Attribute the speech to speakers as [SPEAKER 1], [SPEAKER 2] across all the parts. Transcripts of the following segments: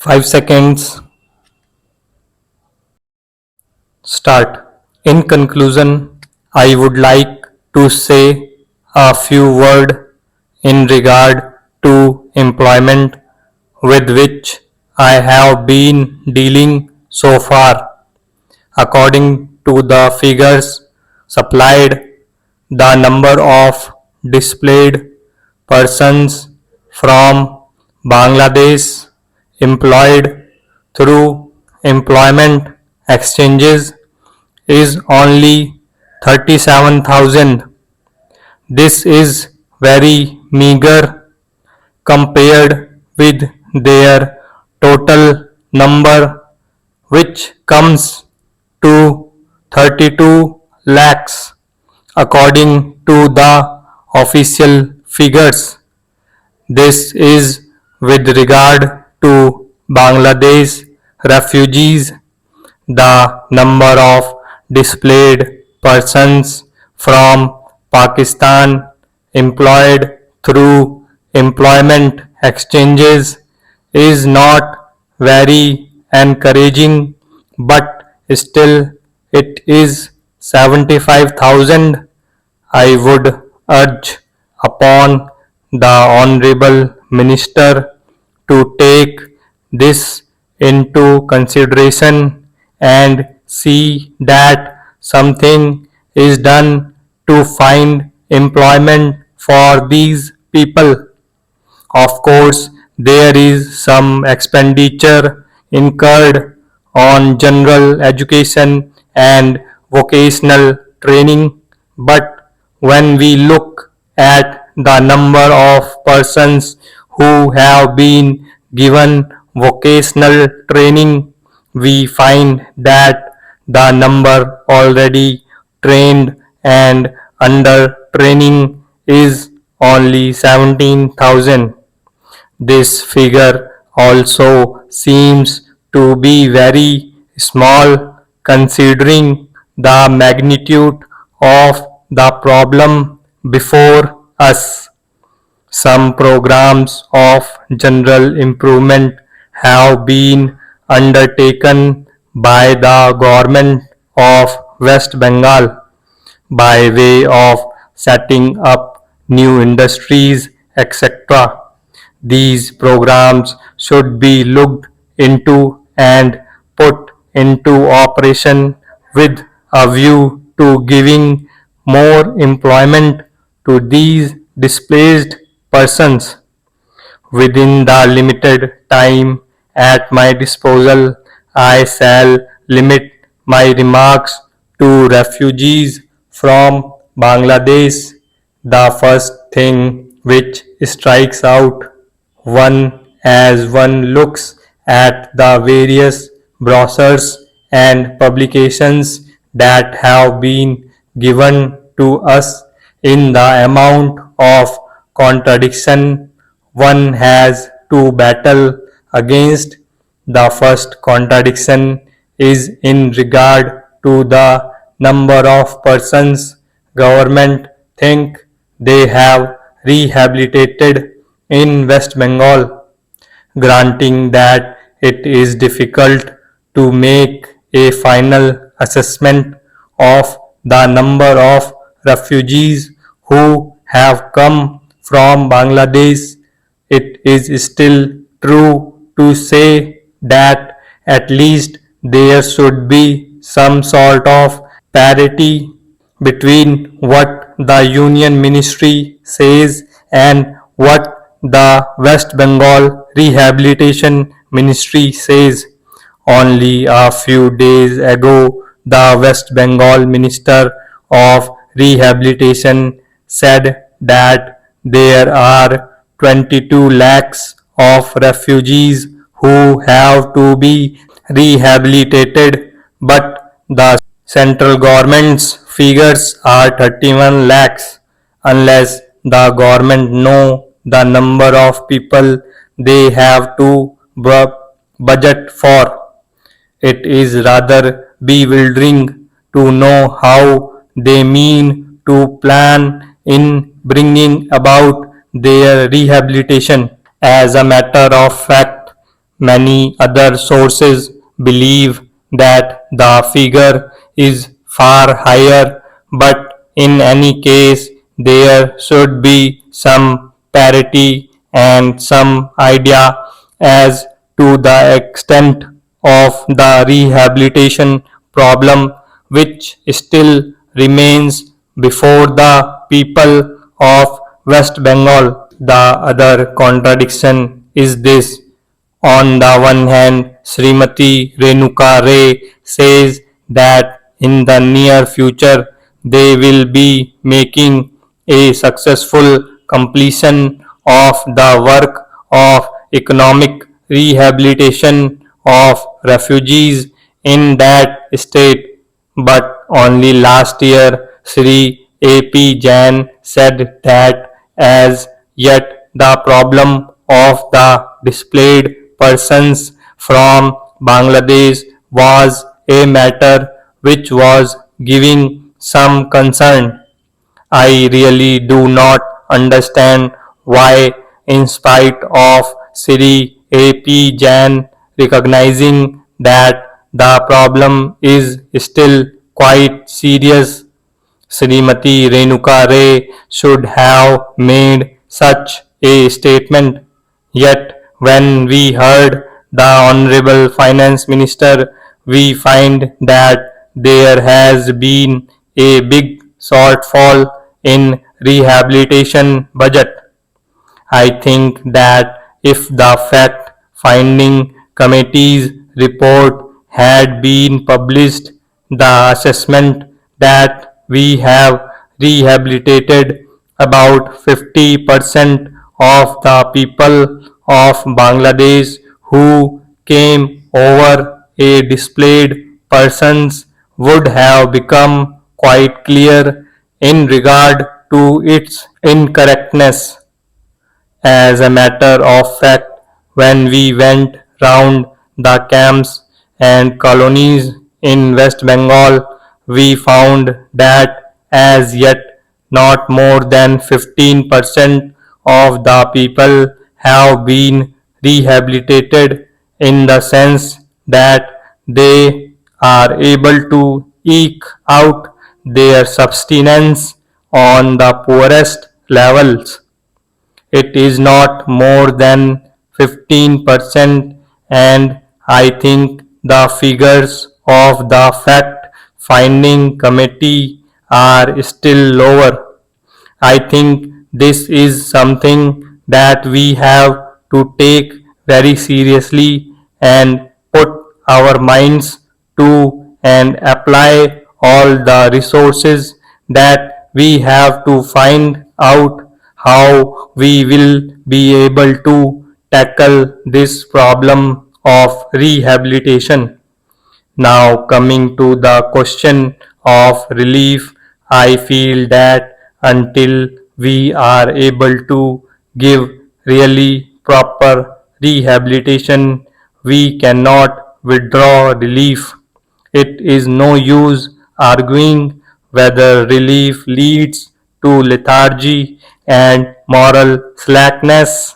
[SPEAKER 1] 5 seconds. Start. In conclusion, I would like to say a few words in regard to employment with which I have been dealing so far. According to the figures supplied, the number of displayed persons from Bangladesh employed through employment exchanges is only 37,000. This is very meager compared with their total number, which comes to 32 lakhs according to the official figures. This is with regard to Bangladesh refugees. The number of displaced persons from Pakistan employed through employment exchanges is not very encouraging, but still it is 75,000. I would urge upon the Honorable Minister to take this into consideration and see that something is done to find employment for these people. Of course, there is some expenditure incurred on general education and vocational training, but when we look at the number of persons who have been given vocational training, we find that the number already trained and under training is only 17,000. This figure also seems to be very small considering the magnitude of the problem before us. Some programs of general improvement have been undertaken by the government of West Bengal by way of setting up new industries, etc. These programs should be looked into and put into operation with a view to giving more employment to these displaced persons. Within the limited time at my disposal, I shall limit my remarks to refugees from Bangladesh. The first thing which strikes out one as one looks at the various brochures and publications that have been given to us in the amount of contradiction one has to battle against. The first contradiction is in regard to the number of persons government think they have rehabilitated in West Bengal. Granting that it is difficult to make a final assessment of the number of refugees who have come from Bangladesh, it is still true to say that at least there should be some sort of parity between what the Union Ministry says and what the West Bengal Rehabilitation Ministry says. Only a few days ago, the West Bengal Minister of Rehabilitation said that there are 22 lakhs of refugees who have to be rehabilitated, but the central government's figures are 31 lakhs. Unless the government know the number of people they have to budget for, it is rather bewildering to know how they mean to plan in bringing about their rehabilitation. As a matter of fact, Many other sources believe that the figure is far higher, but in any case, there should be some parity and some idea as to the extent of the rehabilitation problem which still remains before the people of West Bengal. The other contradiction is this: on the one hand, Srimati Renuka Ray says that in the near future they will be making a successful completion of the work of economic rehabilitation of refugees in that state. But only last year, Sri A.P. Jain said that as yet the problem of the displaced persons from Bangladesh was a matter which was giving some concern. I really do not understand why, in spite of Sri A.P. Jain recognizing that the problem is still quite serious, Srimati Renuka Ray should have made such a statement. Yet, when we heard the Honorable Finance Minister, we find that there has been a big shortfall in rehabilitation budget. I think that if the fact finding committee's report had been published, the assessment that we have rehabilitated about 50% of the people of Bangladesh who came over a displaced persons would have become quite clear in regard to its incorrectness. As a matter of fact, when we went round the camps and colonies in West Bengal, we found that as yet not more than 15% of the people have been rehabilitated, in the sense that they are able to eke out their subsistence on the poorest levels. It is not more than 15%, and I think the figures of the fact finding committee are still lower. I think this is something that we have to take very seriously and put our minds to and apply all the resources that we have to find out how we will be able to tackle this problem of rehabilitation. Now, coming to the question of relief, I feel that until we are able to give really proper rehabilitation, we cannot withdraw relief. It is no use arguing whether relief leads to lethargy and moral slackness.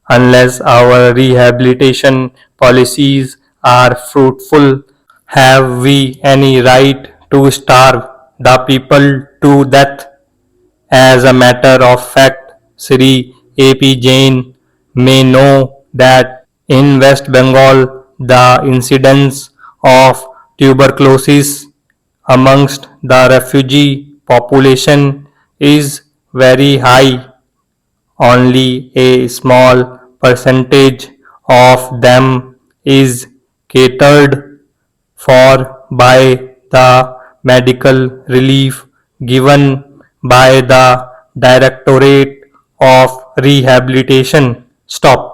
[SPEAKER 1] Unless our rehabilitation policies are fruitful, have we any right to starve the people to death? As a matter of fact, Sri A.P. Jain may know that in West Bengal the incidence of tuberculosis amongst the refugee population is very high. Only a small percentage of them is catered for by the medical relief given by the Directorate of Rehabilitation. Stop.